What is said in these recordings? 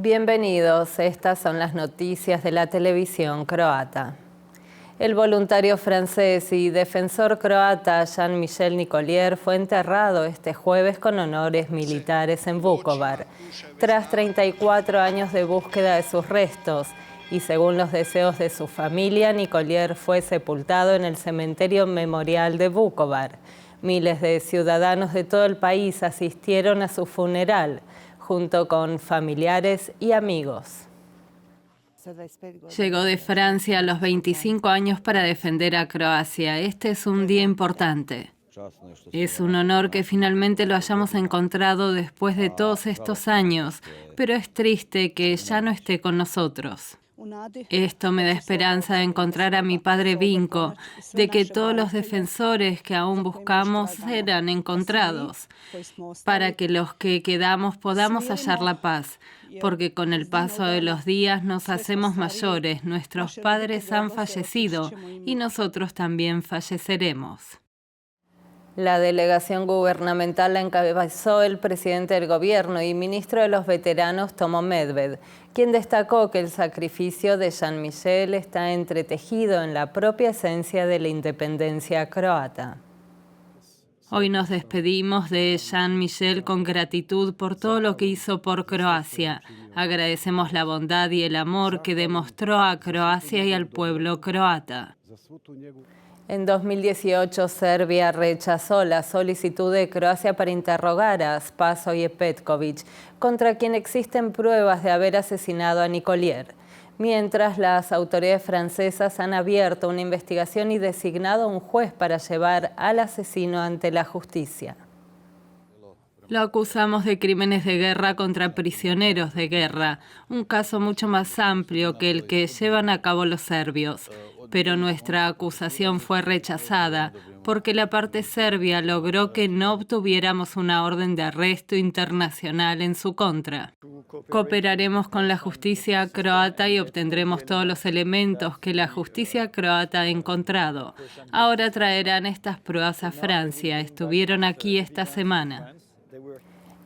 Bienvenidos, estas son las noticias de la televisión croata. El voluntario francés y defensor croata Jean-Michel Nicolier fue enterrado este jueves con honores militares en Vukovar, tras 34 años de búsqueda de sus restos, y según los deseos de su familia, Nicolier fue sepultado en el cementerio memorial de Vukovar. Miles de ciudadanos de todo el país asistieron a su funeral, junto con familiares y amigos. Llegó de Francia a los 25 años para defender a Croacia. Este es un día importante. Es un honor que finalmente lo hayamos encontrado después de todos estos años, pero es triste que ya no esté con nosotros. Esto me da esperanza de encontrar a mi padre Vinko, de que todos los defensores que aún buscamos serán encontrados, para que los que quedamos podamos hallar la paz, porque con el paso de los días nos hacemos mayores, nuestros padres han fallecido y nosotros también falleceremos. La delegación gubernamental la encabezó el presidente del gobierno y ministro de los veteranos Tomo Medved, quien destacó que el sacrificio de Jean-Michel está entretejido en la propia esencia de la independencia croata. Hoy nos despedimos de Jean-Michel con gratitud por todo lo que hizo por Croacia. Agradecemos la bondad y el amor que demostró a Croacia y al pueblo croata. En 2018, Serbia rechazó la solicitud de Croacia para interrogar a Spasoje Petković, contra quien existen pruebas de haber asesinado a Nicolier, mientras las autoridades francesas han abierto una investigación y designado a un juez para llevar al asesino ante la justicia. Lo acusamos de crímenes de guerra contra prisioneros de guerra, un caso mucho más amplio que el que llevan a cabo los serbios. Pero nuestra acusación fue rechazada porque la parte serbia logró que no obtuviéramos una orden de arresto internacional en su contra. Cooperaremos con la justicia croata y obtendremos todos los elementos que la justicia croata ha encontrado. Ahora traerán estas pruebas a Francia. Estuvieron aquí esta semana.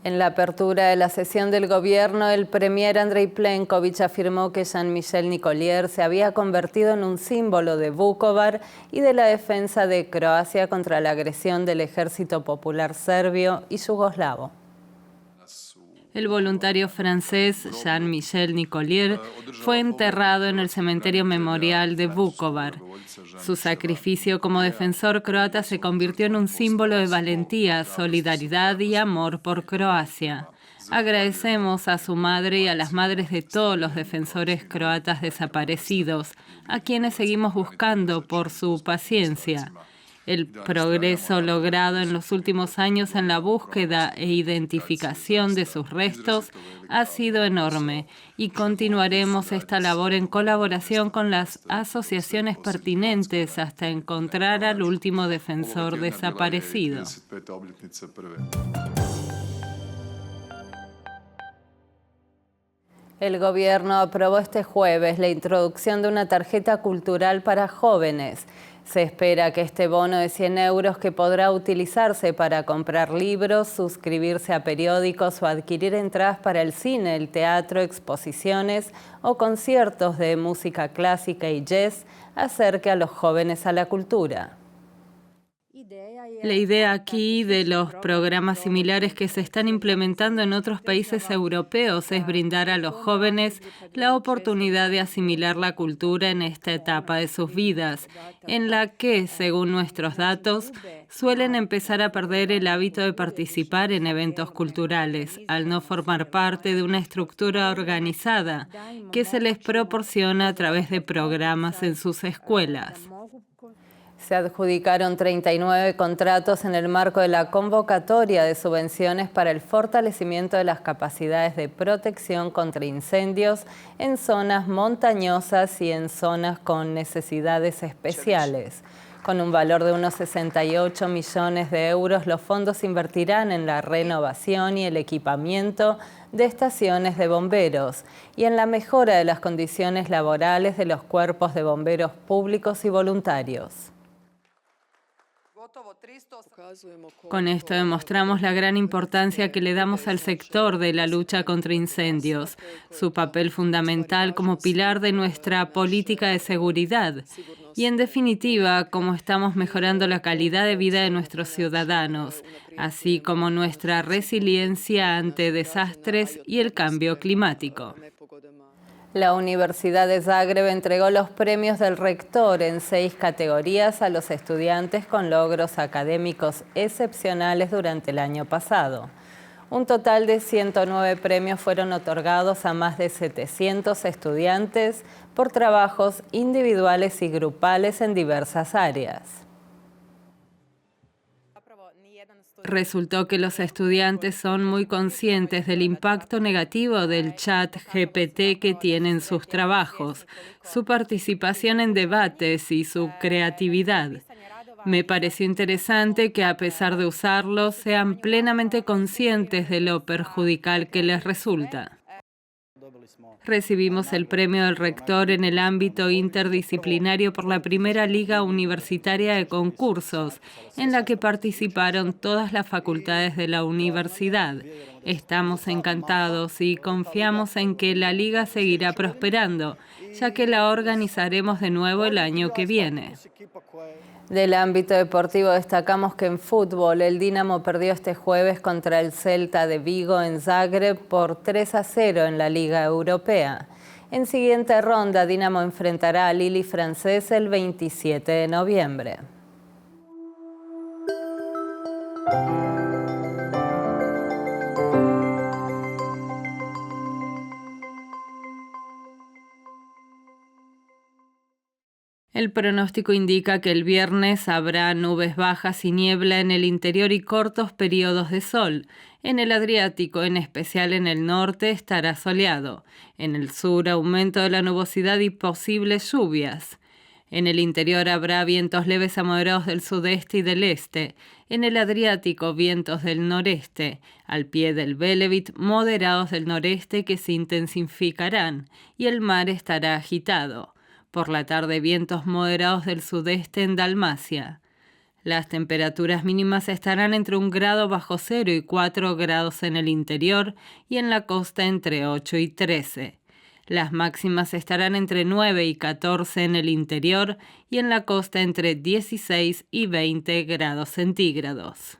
En la apertura de la sesión del gobierno, el premier Andrej Plenković afirmó que Jean-Michel Nicolier se había convertido en un símbolo de Vukovar y de la defensa de Croacia contra la agresión del Ejército Popular Serbio y yugoslavo. El voluntario francés Jean-Michel Nicolier fue enterrado en el cementerio memorial de Vukovar. Su sacrificio como defensor croata se convirtió en un símbolo de valentía, solidaridad y amor por Croacia. Agradecemos a su madre y a las madres de todos los defensores croatas desaparecidos, a quienes seguimos buscando por su paciencia. El progreso logrado en los últimos años en la búsqueda e identificación de sus restos ha sido enorme y continuaremos esta labor en colaboración con las asociaciones pertinentes hasta encontrar al último defensor desaparecido. El gobierno aprobó este jueves la introducción de una tarjeta cultural para jóvenes. Se espera que este bono de 100 euros, que podrá utilizarse para comprar libros, suscribirse a periódicos o adquirir entradas para el cine, el teatro, exposiciones o conciertos de música clásica y jazz, acerque a los jóvenes a la cultura. La idea aquí de los programas similares que se están implementando en otros países europeos es brindar a los jóvenes la oportunidad de asimilar la cultura en esta etapa de sus vidas, en la que, según nuestros datos, suelen empezar a perder el hábito de participar en eventos culturales, al no formar parte de una estructura organizada que se les proporciona a través de programas en sus escuelas. Se adjudicaron 39 contratos en el marco de la convocatoria de subvenciones para el fortalecimiento de las capacidades de protección contra incendios en zonas montañosas y en zonas con necesidades especiales. Con un valor de unos 68 millones de euros, los fondos se invertirán en la renovación y el equipamiento de estaciones de bomberos y en la mejora de las condiciones laborales de los cuerpos de bomberos públicos y voluntarios. Con esto demostramos la gran importancia que le damos al sector de la lucha contra incendios, su papel fundamental como pilar de nuestra política de seguridad y, en definitiva, cómo estamos mejorando la calidad de vida de nuestros ciudadanos, así como nuestra resiliencia ante desastres y el cambio climático. La Universidad de Zagreb entregó los premios del rector en 6 categorías a los estudiantes con logros académicos excepcionales durante el año pasado. Un total de 109 premios fueron otorgados a más de 700 estudiantes por trabajos individuales y grupales en diversas áreas. Resultó que los estudiantes son muy conscientes del impacto negativo del chat GPT que tienen sus trabajos, su participación en debates y su creatividad. Me pareció interesante que, a pesar de usarlo, sean plenamente conscientes de lo perjudicial que les resulta. Recibimos el premio del rector en el ámbito interdisciplinario por la primera liga universitaria de concursos, en la que participaron todas las facultades de la universidad. Estamos encantados y confiamos en que la liga seguirá prosperando, ya que la organizaremos de nuevo el año que viene. Del ámbito deportivo destacamos que en fútbol el Dinamo perdió este jueves contra el Celta de Vigo en Zagreb por 3-0 en la Liga Europea. En siguiente ronda, Dinamo enfrentará a Lille francés el 27 de noviembre. El pronóstico indica que el viernes habrá nubes bajas y niebla en el interior y cortos periodos de sol. En el Adriático, en especial en el norte, estará soleado. En el sur, aumento de la nubosidad y posibles lluvias. En el interior habrá vientos leves a moderados del sudeste y del este. En el Adriático, vientos del noreste. Al pie del Velebit, moderados del noreste que se intensificarán. Y el mar estará agitado. Por la tarde, vientos moderados del sudeste en Dalmacia. Las temperaturas mínimas estarán entre 1 grado bajo cero y 4 grados en el interior y en la costa entre 8 y 13. Las máximas estarán entre 9 y 14 en el interior y en la costa entre 16 y 20 grados centígrados.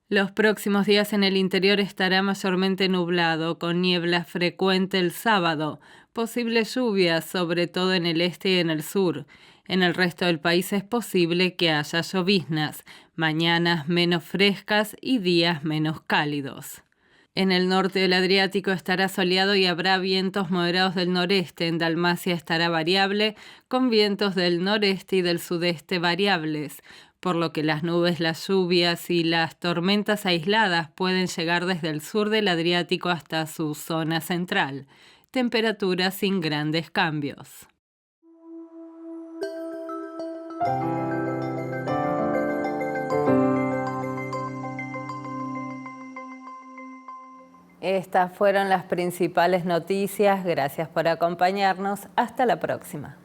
Los próximos días en el interior estará mayormente nublado, con niebla frecuente el sábado, posibles lluvias, sobre todo en el este y en el sur. En el resto del país es posible que haya lloviznas, mañanas menos frescas y días menos cálidos. En el norte del Adriático estará soleado y habrá vientos moderados del noreste. En Dalmacia estará variable, con vientos del noreste y del sudeste variables, por lo que las nubes, las lluvias y las tormentas aisladas pueden llegar desde el sur del Adriático hasta su zona central. Temperaturas sin grandes cambios. Estas fueron las principales noticias. Gracias por acompañarnos. Hasta la próxima.